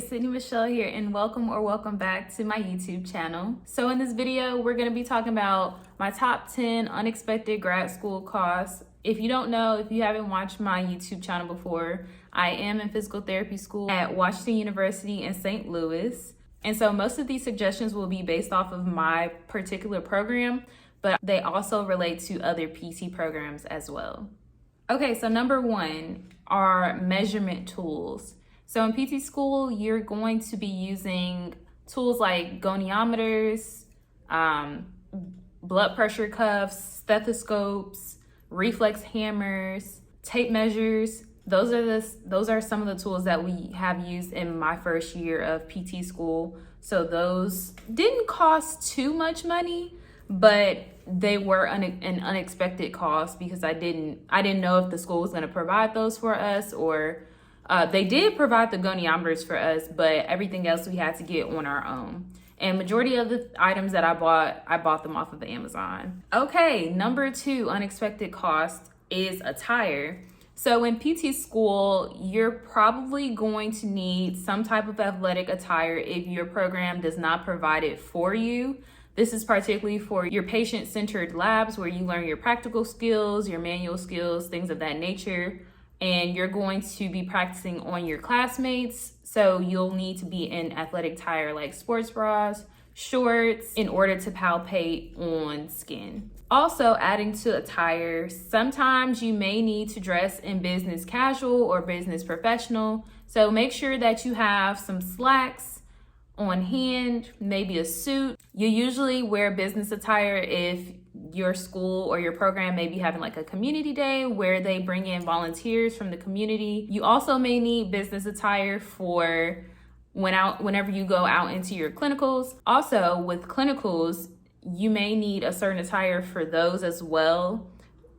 it's Sydney Michelle here, and welcome back to my YouTube channel. So in this video, we're going to be talking about my top 10 unexpected grad school costs. If you don't know, if you haven't watched my YouTube channel before, I am in physical therapy school at Washington University in St. Louis. And so most of these suggestions will be based off of my particular program, but they also relate to other PT programs as well. Okay, so number one are measurement tools. So in PT school, you're going to be using tools like goniometers, blood pressure cuffs, stethoscopes, reflex hammers, tape measures. Those are some of the tools that we have used in my first year of PT school. So those didn't cost too much money, but they were an unexpected cost because I didn't know if the school was going to provide those for us, or they did provide the goniometers for us, but everything else we had to get on our own. And majority of the items that I bought them off of Amazon. Okay, number two unexpected cost is ATTIRE. So in PT school, you're probably going to need some type of athletic attire if your program does not provide it for you. This is particularly for your patient-centered labs where you learn your practical skills, your manual skills, things of that nature. And you're going to be practicing on your classmates. So you'll need to be in athletic attire like sports bras, shorts, in order to palpate on skin. Also, adding to ATTIRE, sometimes you may need to dress in business casual or business professional. So make sure that you have some slacks on hand, maybe a suit. You usually wear business attire if your school or your program may be having like a community day where they bring in volunteers from the community. You also may need business attire for whenever you go out into your clinicals. Also, with clinicals, you may need a certain attire for those as well.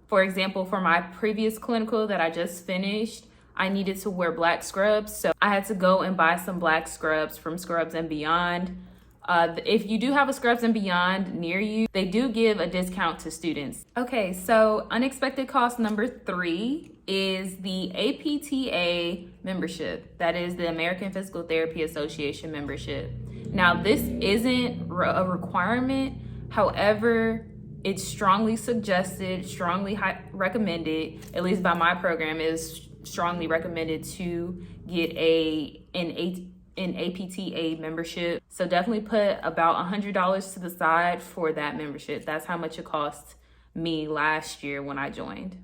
For example, for my previous clinical that I just finished, I needed to wear black scrubs. So I had to go and buy some black scrubs from Scrubs and Beyond. If you do have a Scrubs and Beyond near you, they do give a discount to students. Okay, so unexpected cost number three is the APTA membership. That is the American Physical Therapy Association membership. Now, this isn't a requirement. However, it's strongly suggested, strongly recommended, at least by my program, is strongly recommended to get an APTA membership. So definitely put about $100 to the side for that membership. That's how much it cost me last year when I joined.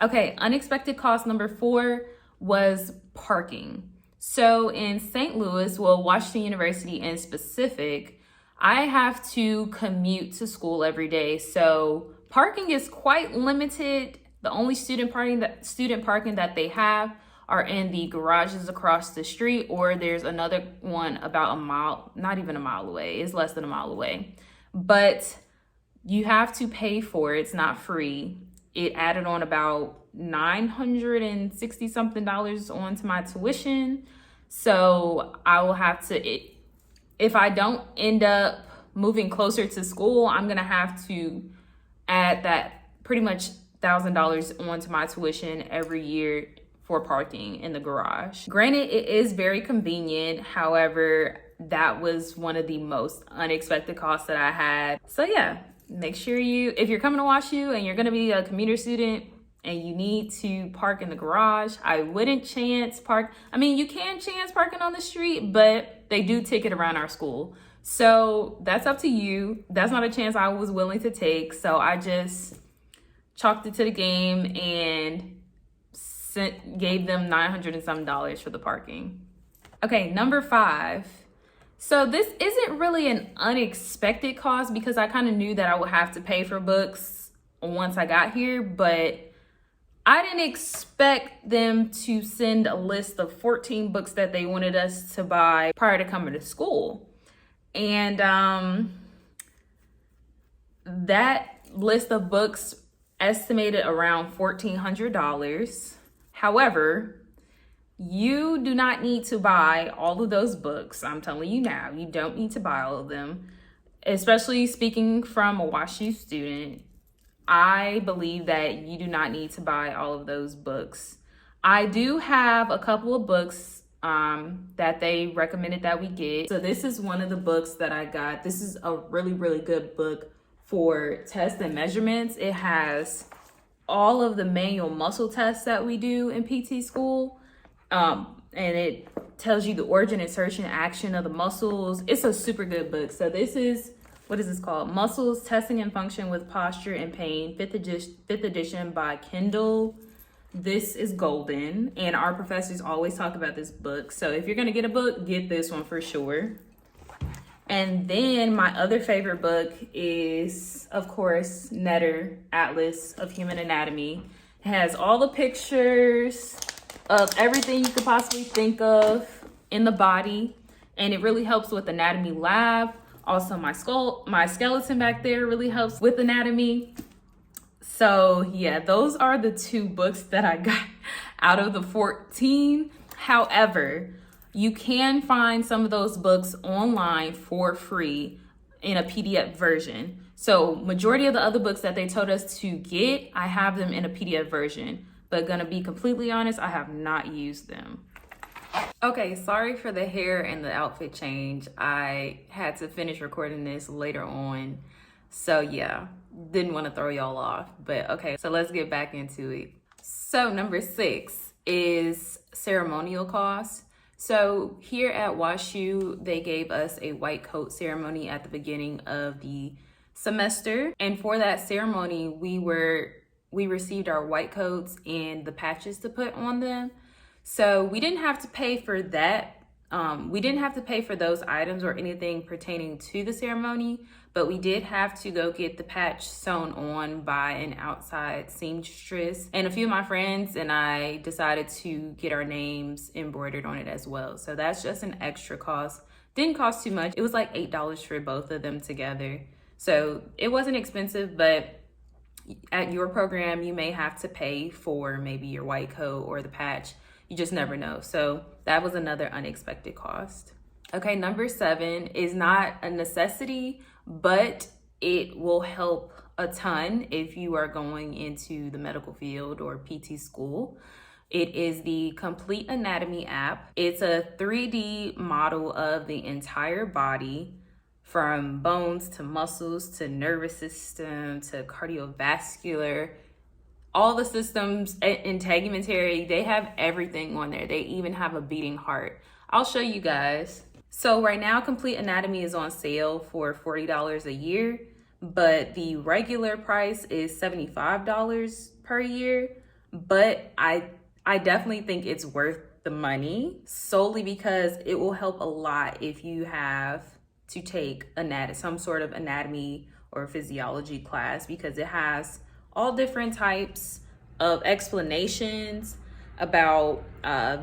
Okay, unexpected cost number four was parking. So in St. Louis, well, Washington University in specific, I have to commute to school every day. So parking is quite limited. The only student parking that they have are in the garages across the street, or there's another one about a mile, not even a mile away. It's less than a mile away. But you have to pay for it. It's not free. It added on about $960 something onto my tuition. So I will have to, if I don't end up moving closer to school, I'm gonna have to add that pretty much $1,000 onto my tuition every year for parking in the garage. Granted, it is very convenient. However, that was one of the most unexpected costs that I had. So yeah, make sure if you're coming to WashU and you're gonna be a commuter student and you need to park in the garage, I wouldn't chance park. I mean, you can chance parking on the street, but they do ticket around our school. So that's up to you. That's not a chance I was willing to take. So I just chalked it to the game and gave them $900 and some for the parking. Okay, number five. So this isn't really an unexpected cost because I kind of knew that I would have to pay for books once I got here, but I didn't expect them to send a list of 14 books that they wanted us to buy prior to coming to school. And that list of books estimated around $1,400. However, you do not need to buy all of those books. I'm telling you now, you don't need to buy all of them. Especially speaking from a WashU student, I believe that you do not need to buy all of those books. I do have a couple of books that they recommended that we get. So this is one of the books that I got. This is a really, really good book for tests and measurements. It has all of the manual muscle tests that we do in PT school. And it tells you the origin, insertion, action of the muscles. It's a super good book. So this is, what is this called? Muscles, Testing and Function with Posture and Pain, fifth edition by Kendall. This is golden, and our professors always talk about this book. So if you're gonna get a book, get this one for sure. And then my other favorite book is, of course, Netter, Atlas of Human Anatomy. It has all the pictures of everything you could possibly think of in the body, and it really helps with anatomy lab. Also, my skeleton back there really helps with anatomy. So yeah, those are the 2 books that I got out of the 14. However, you can find some of those books online for free in a PDF version. So majority of the other books that they told us to get, I have them in a PDF version. But gonna be completely honest, I have not used them. Okay, sorry for the hair and the outfit change. I had to finish recording this later on. So yeah, didn't want to throw y'all off, but okay, so let's get back into it. So number 6 is ceremonial costs. So here at WashU, they gave us a white coat ceremony at the beginning of the semester. And for that ceremony, we received our white coats and the patches to put on them. So we didn't have to pay for that. We didn't have to pay for those items or anything pertaining to the ceremony, but we did have to go get the patch sewn on by an outside seamstress. And a few of my friends and I decided to get our names embroidered on it as well. So that's just an extra cost. Didn't cost too much. It was like $8 for both of them together. So it wasn't expensive, but at your program, you may have to pay for maybe your white coat or the patch. You just never know. So that was another unexpected cost. Okay, number 7 is not a necessity, but it will help a ton if you are going into the medical field or PT school. It is the Complete Anatomy app. It's a 3D model of the entire body, from bones to muscles to nervous system to cardiovascular. All the systems, integumentary, they have everything on there. They even have a beating heart. I'll show you guys. So right now, Complete Anatomy is on sale for $40 a year, but the regular price is $75 per year. But I definitely think it's worth the money, solely because it will help a lot if you have to take some sort of anatomy or physiology class, because it has all different types of explanations about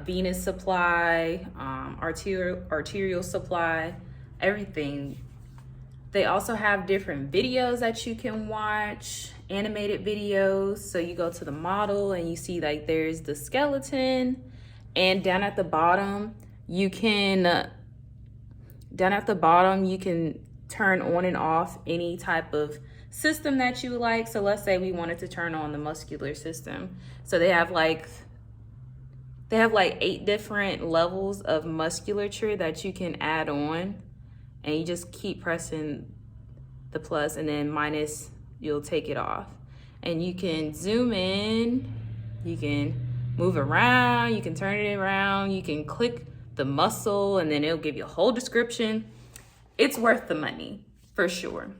venous supply, arterial supply, everything. They also have different videos that you can watch, animated videos. So you go to the model and you see like there's the skeleton, and down at the bottom you can turn on and off any type of system that you like. So let's say we wanted to turn on the muscular system. So they have like 8 different levels of musculature that you can add on, and you just keep pressing the plus and then minus, you'll take it off. And you can zoom in, you can move around, you can turn it around, you can click the muscle, and then it'll give you a whole description. It's worth the money for sure.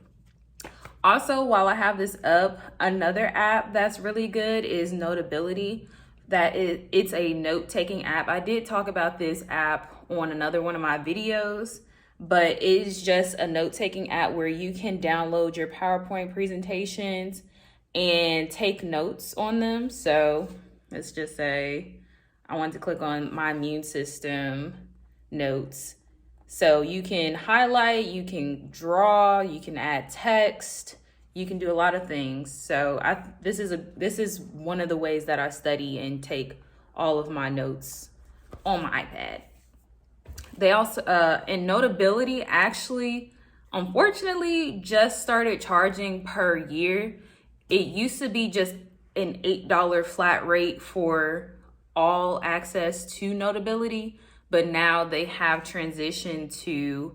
Also, while I have this up, another app that's really good is Notability. It's a note-taking app. I did talk about this app on another one of my videos, but it is just a note-taking app where you can download your PowerPoint presentations and take notes on them. So let's just say I want to click on my immune system notes. So you can highlight, you can draw, you can add text, you can do a lot of things. So this is one of the ways that I study and take all of my notes on my iPad. They also, in Notability, actually, unfortunately, just started charging per year. It used to be just an $8 flat rate for all access to Notability, but now they have transitioned to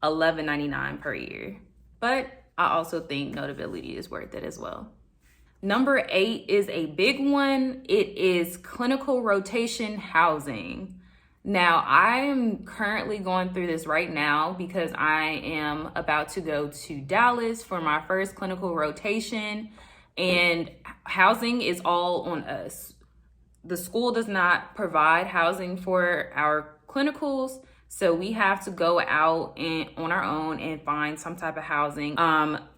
$11.99 per year. But I also think Notability is worth it as well. Number 8 is a big one. It is clinical rotation housing. Now, I am currently going through this right now because I am about to go to Dallas for my first clinical rotation, and housing is all on us. The school does not provide housing for our clinicals, so we have to go out and on our own and find some type of housing.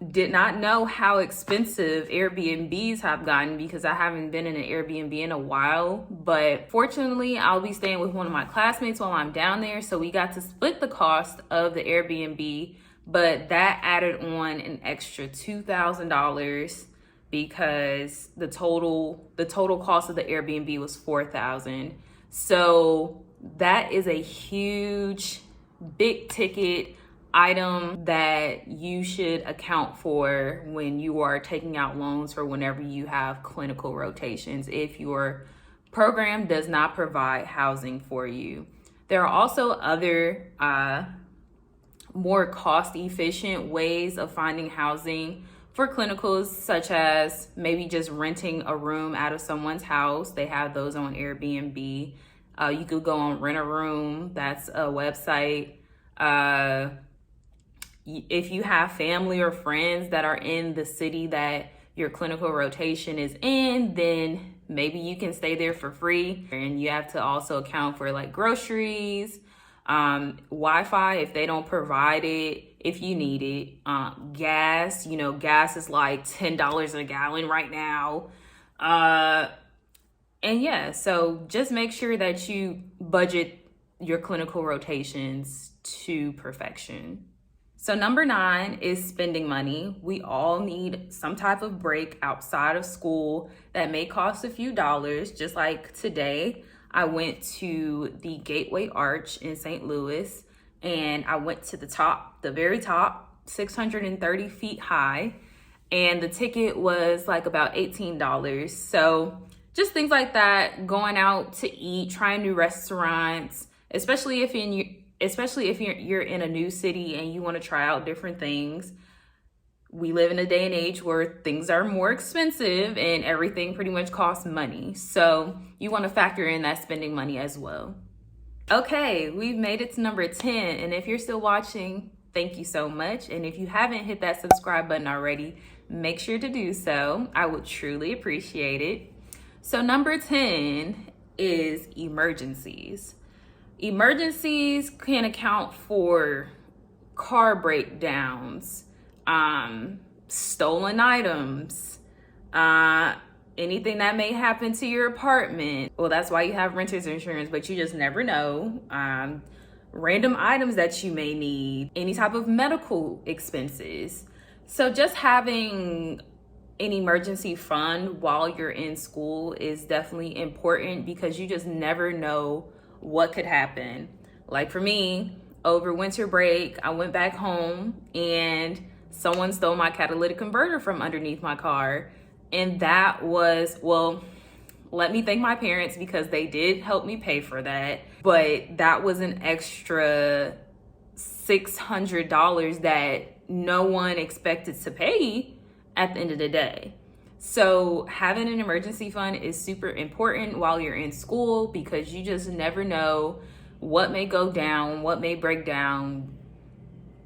Did not know how expensive Airbnbs have gotten because I haven't been in an Airbnb in a while, but fortunately I'll be staying with one of my classmates while I'm down there, so we got to split the cost of the Airbnb, but that added on an extra $2,000 because the total cost of the Airbnb was $4,000. So that is a huge, big ticket item that you should account for when you are taking out loans for whenever you have clinical rotations, if your program does not provide housing for you. There are also other more cost-efficient ways of finding housing for clinicals, such as maybe just renting a room out of someone's house. They have those on Airbnb. You could go on Rent a Room. That's a website. If you have family or friends that are in the city that your clinical rotation is in, then maybe you can stay there for free. And you have to also account for like groceries, Wi-Fi if they don't provide it, if you need it, gas, gas is like $10 a gallon right now. And yeah, so just make sure that you budget your clinical rotations to perfection. So number 9 is spending money. We all need some type of break outside of school that may cost a few dollars. Just like today, I went to the Gateway Arch in St. Louis, and I went to the very top, 630 feet high, and the ticket was like about $18. So just things like that, going out to eat, trying new restaurants, especially if you're in a new city and you want to try out different things. We live in a day and age where things are more expensive and everything pretty much costs money. So you want to factor in that spending money as well. Okay, we've made it to number 10. And if you're still watching, thank you so much. And if you haven't hit that subscribe button already, make sure to do so. I would truly appreciate it. So number 10 is emergencies. Emergencies can account for car breakdowns, stolen items, anything that may happen to your apartment. Well, that's why you have renter's insurance, but you just never know. Random items that you may need, any type of medical expenses. So just having an emergency fund while you're in school is definitely important because you just never know what could happen. Like for me, over winter break, I went back home and someone stole my catalytic converter from underneath my car. And that was, well, let me thank my parents because they did help me pay for that. But that was an extra $600 that no one expected to pay at the end of the day. So having an emergency fund is super important while you're in school because you just never know what may go down, what may break down.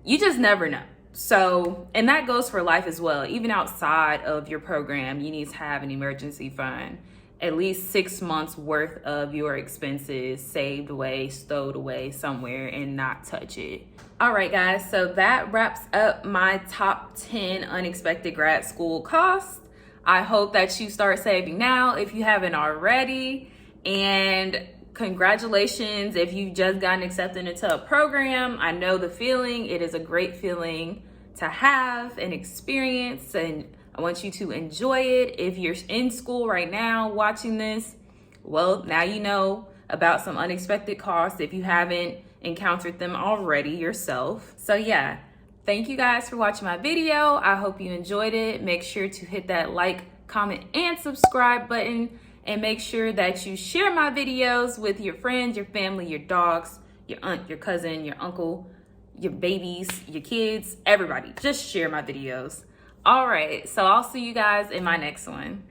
You just never know. So, and that goes for life as well. Even outside of your program, you need to have an emergency fund. At least 6 months worth of your expenses saved away, stowed away somewhere and not touch it. All right, guys, so that wraps up my top 10 unexpected grad school costs. I hope that you start saving now if you haven't already. And congratulations if you've just gotten accepted into a program. I know the feeling. It is a great feeling to have and experience, and I want you to enjoy it. If you're in school right now watching this, well, now you know about some unexpected costs if you haven't encountered them already yourself. So yeah, thank you guys for watching my video. I hope you enjoyed it. Make sure to hit that like, comment, and subscribe button. And make sure that you share my videos with your friends, your family, your dogs, your aunt, your cousin, your uncle, your babies, your kids, everybody. Just share my videos. All right, so I'll see you guys in my next one.